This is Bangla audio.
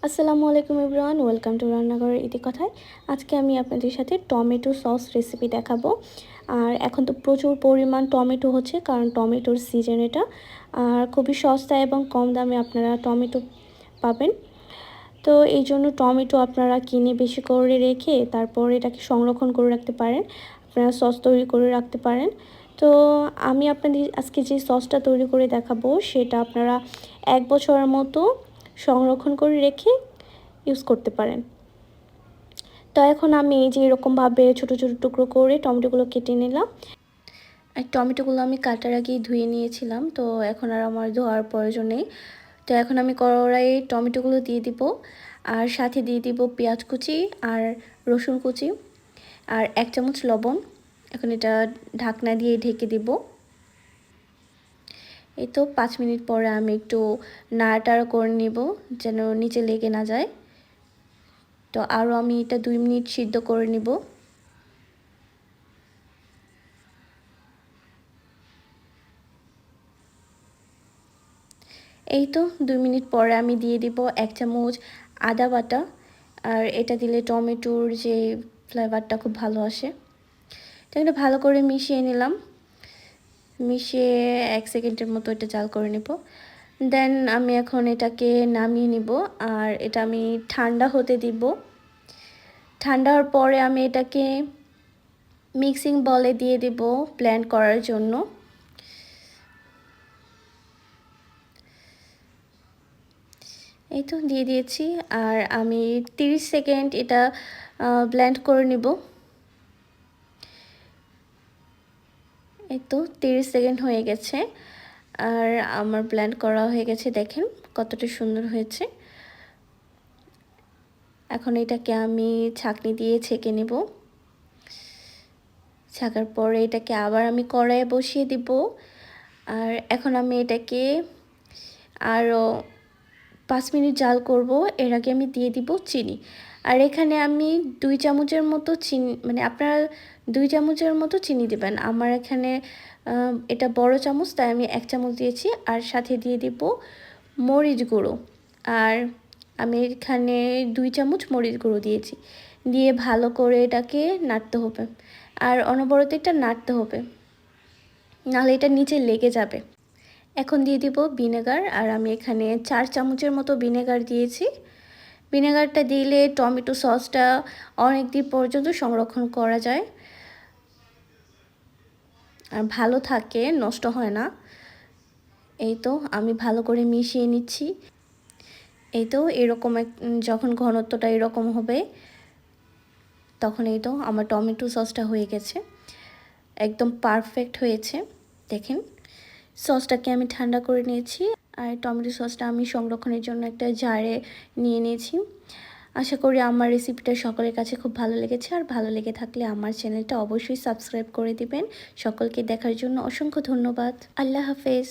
আসসালামু আলাইকুম এভরিওয়ান, ওয়েলকাম টু রান্নাঘরের ইতিকথায়। আজকে আমি আপনাদের সাথে টমেটো সস রেসিপি দেখাবো। আর এখন তো প্রচুর পরিমাণ টমেটো হচ্ছে, কারণ টমেটোর সিজন এটা। আর খুবই সস্তা এবং কম দামে আপনারা টমেটো পাবেন। তো এই জন্য টমেটো আপনারা কিনে বেশি করে রেখে তারপর এটাকে সংরক্ষণ করে রাখতে পারেন। আপনারা সস তৈরি করে রাখতে পারেন। তো আমি আপনাদের আজকে যে সসটা তৈরি করে দেখাবো সেটা আপনারা 1 বছরের মতো সংরক্ষণ করে রেখে ইউজ করতে পারেন। তো এখন আমি এই যে এরকমভাবে ছোটো ছোটো টুকরো করে টমেটোগুলো কেটে নিলাম। আর টমেটোগুলো আমি কাটার আগেই ধুয়ে নিয়েছিলাম, তো এখন আর আমার ধোয়ার প্রয়োজন নেই। তো এখন আমি কড়াইয়ে টমেটোগুলো দিয়ে দিব, আর সাথে দিয়ে দিব পেঁয়াজ কুচি আর রসুন কুচি আর 1 চামচ লবণ। এখন এটা ঢাকনা দিয়ে ঢেকে দিব। এই তো 5 মিনিট পরে আমি একটু নাড়াটাড়া করে নেব যেন নিচে লেগে না যায়। তো আরও আমি এটা 2 মিনিট সিদ্ধ করে নিব। এই তো 2 মিনিট পরে আমি দিয়ে দিব 1 চামচ আদা বাটা। আর এটা দিলে টমেটোর যে ফ্লেভারটা খুব ভালো আসে। তো এটা ভালো করে মিশিয়ে নিলাম। মিশিয়ে 1 সেকেন্ডের মতো এটা জাল করে নেব। দেন আমি এখন এটাকে নামিয়ে নিব, আর এটা আমি ঠান্ডা হতে দিব। ঠান্ডা হওয়ার পরে আমি এটাকে মিক্সিং বলে দিয়ে দেব ব্লেন্ড করার জন্য। এই তো দিয়ে দিয়েছি, আর আমি 30 সেকেন্ড এটা ব্লেন্ড করে নিব। এই তো 30 সেকেন্ড হয়ে গেছে, আর আমার ব্লেন্ড করা হয়ে গেছে। দেখেন কতটা সুন্দর হয়েছে। এখন এটাকে আমি ছাঁকনি দিয়ে ছেঁকে নেব। ছাঁকার পরে এটাকে আবার আমি কড়াইয়ে বসিয়ে দিব। আর এখন আমি এটাকে আরও 5 মিনিট জাল করব। এর আগে আমি দিয়ে দিব চিনি। আর এখানে আমি 2 চামচের মতো চিনি, মানে আপনারা 2 চামচের মতো চিনি দেবেন। আমার এখানে এটা বড় চামচ, তাই আমি 1 চামচ দিয়েছি। আর সাথে দিয়ে দিব মরিচ গুঁড়ো। আর আমি এখানে 2 চামচ মরিচ গুঁড়ো দিয়েছি। দিয়ে ভালো করে এটাকে নাড়তে হবে, আর অনবরত এটা নাড়তে হবে, নাহলে এটা নিচে লেগে যাবে। এখন দিয়ে দিব ভিনেগার, আর আমি এখানে 4 চামচের মতো ভিনেগার দিয়েছি। ভিনেগারটা দিলে টমেটো সসটা অনেক দিন পর্যন্ত সংরক্ষণ করা যায় আর ভালো থাকে, নষ্ট হয় না। এই তো আমি ভালো করে মিশিয়ে নিচ্ছি। এই তো এরকম যখন ঘনত্বটা এরকম হবে, তখন এই তো আমার টমেটো সসটা হয়ে গেছে, একদম পারফেক্ট হয়েছে। দেখেন সসটাকে আমি ঠান্ডা করে নিয়েছি, আর টমেটো সসটা আমি সংরক্ষণের জন্য একটা জারে নিয়ে নিয়েছি। আশা করি আমার রেসিপিটা সকলের কাছে খুব ভালো লেগেছে, আর ভালো লেগে থাকলে আমার চ্যানেলটা অবশ্যই সাবস্ক্রাইব করে দিবেন। সকলকে দেখার জন্য অসংখ্য ধন্যবাদ। আল্লাহ হাফেজ।